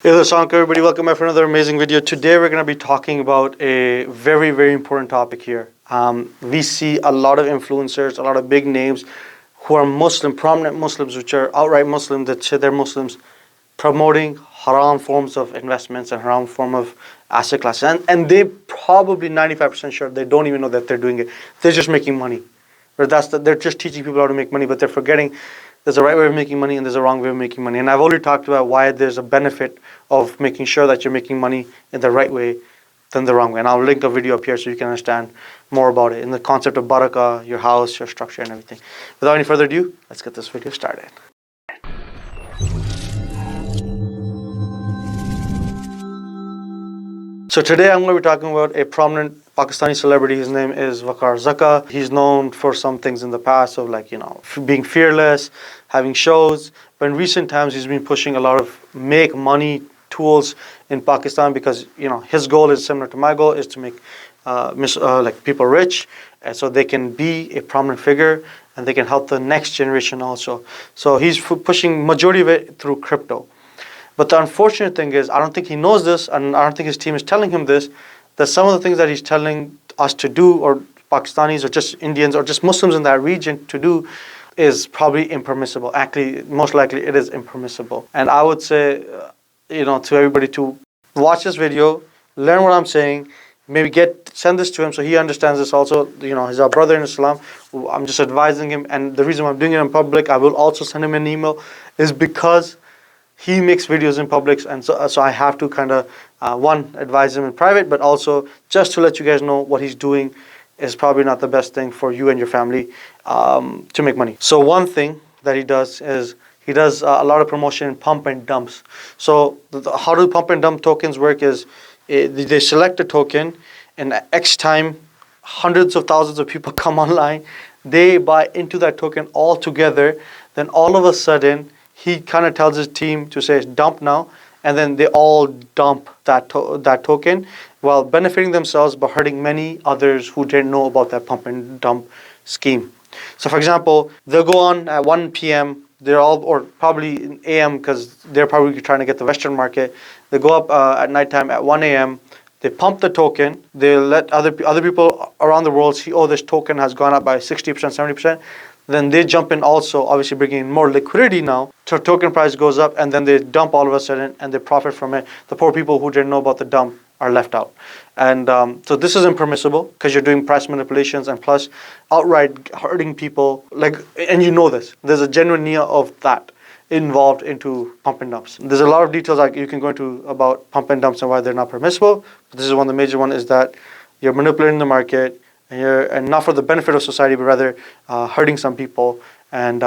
Hey, Lasanka, everybody, welcome back for another amazing video. Today we're going to be talking about a very, very important topic here. We see a lot of influencers, a lot of big names who are Muslim, prominent Muslims, which are outright Muslim, that say they're Muslims, promoting haram forms of investments and haram form of asset classes. And they probably 95% sure they don't even know that they're doing it. They're just making money. Or they're just teaching people how to make money, but they're forgetting there's a right way of making money and there's a wrong way of making money. And I've already talked about why there's a benefit of making sure that you're making money in the right way than the wrong way. And I'll link a video up here so you can understand more about it in the concept of barakah, your house, your structure, and everything. Without any further ado, let's get this video started. So today I'm going to be talking about a prominent Pakistani celebrity. His name is Waqar Zaka. He's known for some things in the past of being fearless, having shows. But in recent times, he's been pushing a lot of make money tools in Pakistan because his goal is similar to my goal, is to make people rich, so they can be a prominent figure and they can help the next generation also. So he's pushing majority of it through crypto. But the unfortunate thing is, I don't think he knows this, and I don't think his team is telling him this, that some of the things that he's telling us to do, or Pakistanis, or just Indians, or just Muslims in that region to do, is probably impermissible. Actually, most likely it is impermissible. And I would say, to everybody to watch this video, learn what I'm saying, maybe send this to him so he understands this also. He's our brother in Islam. I'm just advising him, and the reason why I'm doing it in public, I will also send him an email, is because he makes videos in public, and so I have to kind of advise him in private, but also just to let you guys know what he's doing is probably not the best thing for you and your family to make money. So one thing that he does is he does a lot of promotion in pump and dumps. So how do pump and dump tokens work is they select a token, and X time hundreds of thousands of people come online, they buy into that token all together, then all of a sudden he kind of tells his team to say dump now, and then they all dump that token while benefiting themselves but hurting many others who didn't know about that pump and dump scheme. So for example, they'll go on at 1 p.m. They're all, or probably in AM, because they're probably trying to get the Western market. They go up at nighttime at 1 a.m. They pump the token. They let other people around the world see, oh, this token has gone up by 60%, 70%. Then they jump in also, obviously bringing in more liquidity now. So token price goes up, and then they dump all of a sudden, and they profit from it. The poor people who didn't know about the dump are left out. And so this is impermissible because you're doing price manipulations and plus outright hurting people. And you know this. There's a genuine nia of that involved into pump and dumps. There's a lot of details you can go into about pump and dumps and why they're not permissible. But this is one of the major ones, is that you're manipulating the market, and not for the benefit of society, but rather hurting some people. And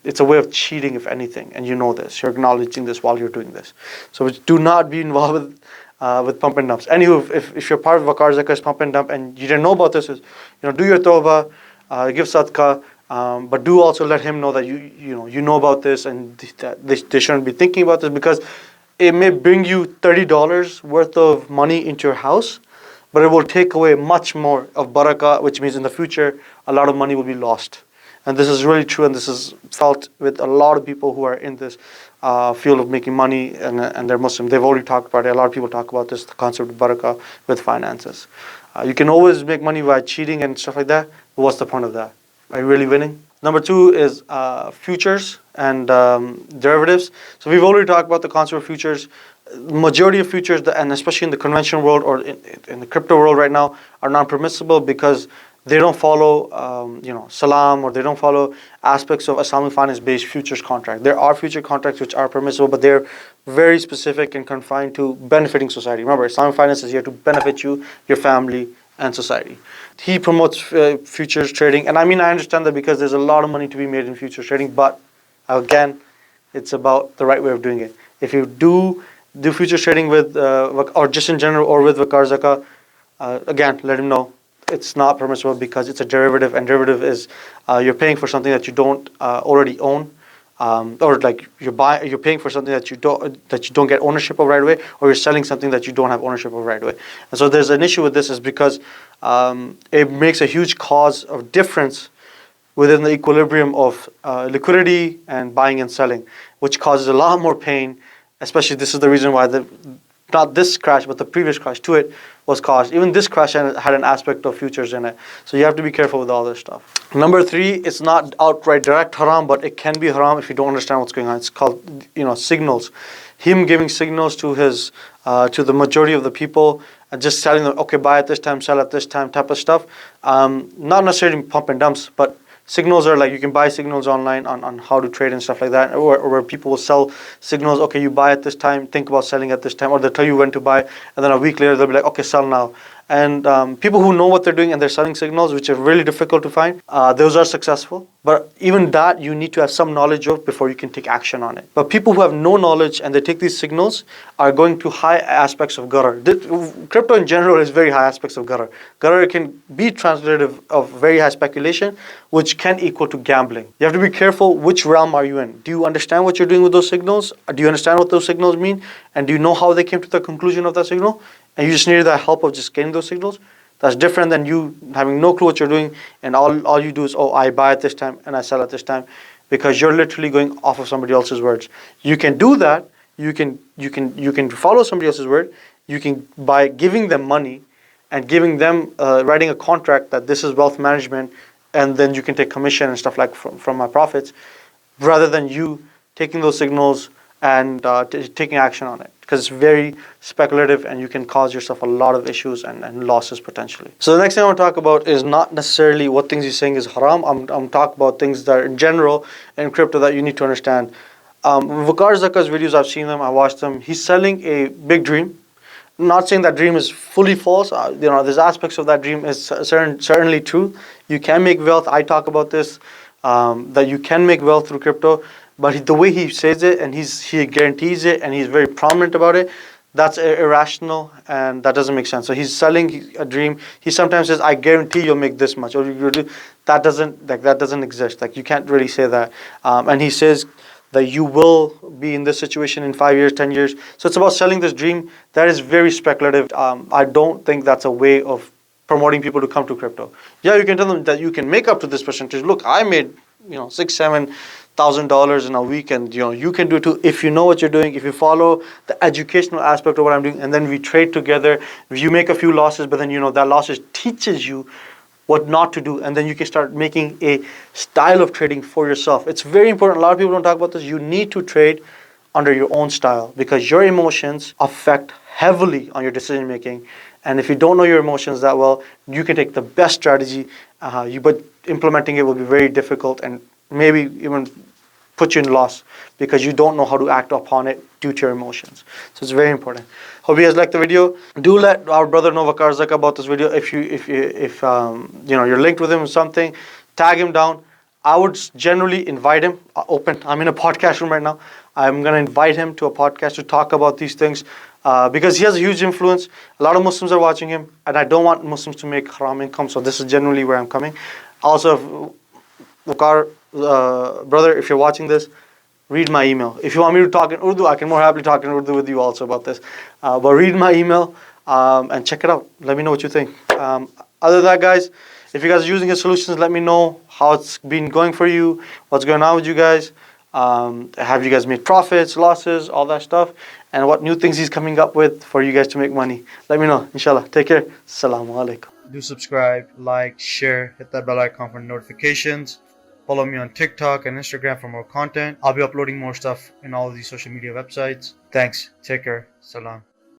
it's a way of cheating, if anything. And you know this. You're acknowledging this while you're doing this. So do not be involved with pump and dumps. Anywho, if you're part of Waqar Zaka's pump and dump and you didn't know about this, do your tawbah, give sadaqah, but do also let him know that you know about this, and that they shouldn't be thinking about this, because it may bring you $30 worth of money into your house, but it will take away much more of barakah, which means in the future, a lot of money will be lost. And this is really true, and this is felt with a lot of people who are in this field of making money, and they're Muslim. They've already talked about it. A lot of people talk about this, the concept of barakah with finances. You can always make money by cheating and stuff like that, but what's the point of that? Are you really winning? Number two is futures and derivatives. So we've already talked about the concept of futures. Majority of futures, and especially in the conventional world or in the crypto world right now, are non-permissible because they don't follow Salam, or they don't follow aspects of Islamic finance-based futures contract. There are future contracts which are permissible, but they're very specific and confined to benefiting society. Remember, Islamic finance is here to benefit you, your family, and society. He promotes futures trading, and I understand that because there's a lot of money to be made in futures trading, but again, it's about the right way of doing it. If you do futures trading with, or just in general, or with Waqar Zaka, again, let him know it's not permissible because it's a derivative, and derivative is you're paying for something that you don't already own, or like you're paying for something that you don't get ownership of right away, or you're selling something that you don't have ownership of right away. And so there's an issue with this, is because it makes a huge cause of difference within the equilibrium of liquidity and buying and selling, which causes a lot more pain especially this is the reason why not this crash, but the previous crash to it was caused. Even this crash had an aspect of futures in it. So you have to be careful with all this stuff. Number three, it's not outright direct haram, but it can be haram if you don't understand what's going on. It's called, signals. Him giving signals to to the majority of the people and just telling them, okay, buy at this time, sell at this time type of stuff. Not necessarily pump and dumps, but signals are like you can buy signals online on how to trade and stuff like that, or where people will sell signals. Okay, you buy at this time, think about selling at this time, or they'll tell you when to buy, and then a week later they'll be like, okay, sell now. And people who know what they're doing and they're selling signals, which are really difficult to find, those are successful. But even that, you need to have some knowledge of before you can take action on it. But people who have no knowledge and they take these signals are going to high aspects of gharar. Crypto in general is very high aspects of gharar. Gharar can be translative of very high speculation, which can equal to gambling. You have to be careful which realm are you in. Do you understand what you're doing with those signals? Do you understand what those signals mean? And do you know how they came to the conclusion of that signal? And you just need the help of just getting those signals. That's different than you having no clue what you're doing, and all you do is, oh, I buy at this time and I sell at this time, because you're literally going off of somebody else's words. You can do that. You can follow somebody else's word. You can, by giving them money and giving them writing a contract that this is wealth management, and then you can take commission and stuff like from my profits, rather than you taking those signals and taking action on it, because it's very speculative and you can cause yourself a lot of issues and losses potentially. So the next thing I want to talk about is not necessarily what things he's saying is haram. I'm talking about things that are in general in crypto that you need to understand. Waqar Zaka's videos, I've seen them, I watched them. He's selling a big dream. I'm not saying that dream is fully false. There's aspects of that dream is certainly true. You can make wealth. I talk about this, that you can make wealth through crypto. But the way he says it, and he guarantees it, and he's very prominent about it, that's irrational, and that doesn't make sense. So he's selling a dream. He sometimes says, "I guarantee you'll make this much," or that doesn't exist. Like, you can't really say that. And he says that you will be in this situation in 5 years, 10 years. So it's about selling this dream. That is very speculative. I don't think that's a way of promoting people to come to crypto. Yeah, you can tell them that you can make up to this percentage. Look, I made $6,000-7,000 in a week, and you can do it too if you know what you're doing, if you follow the educational aspect of what I'm doing, and then we trade together. You make a few losses, but then that losses teaches you what not to do, and then you can start making a style of trading for yourself. It's very important. A lot of people don't talk about this. You need to trade under your own style, because your emotions affect heavily on your decision making. And if you don't know your emotions that well, you can take the best strategy, but implementing it will be very difficult and maybe even put you in loss, because you don't know how to act upon it due to your emotions. So it's very important. Hope you guys liked the video. Do let our brother know, Waqar Zaka, about this video. If you're linked with him or something, tag him down. I would generally invite him. I'm in a podcast room right now. I'm going to invite him to a podcast to talk about these things, because he has a huge influence. A lot of Muslims are watching him, and I don't want Muslims to make haram income. So this is generally where I'm coming. Also, Waqar, brother, if you're watching this, read my email. If you want me to talk in Urdu, I can more happily talk in Urdu with you also about this. But read my email and check it out. Let me know what you think. Other than that, guys, if you guys are using his solutions, let me know how it's been going for you, what's going on with you guys. Have you guys made profits, losses, all that stuff, and what new things he's coming up with for you guys to make money. Let me know, inshallah. Take care. Assalamu alaikum. Do subscribe, like, share, hit that bell icon for notifications. Follow me on TikTok and Instagram for more content. I'll be uploading more stuff in all of these social media websites. Thanks. Take care. Salam.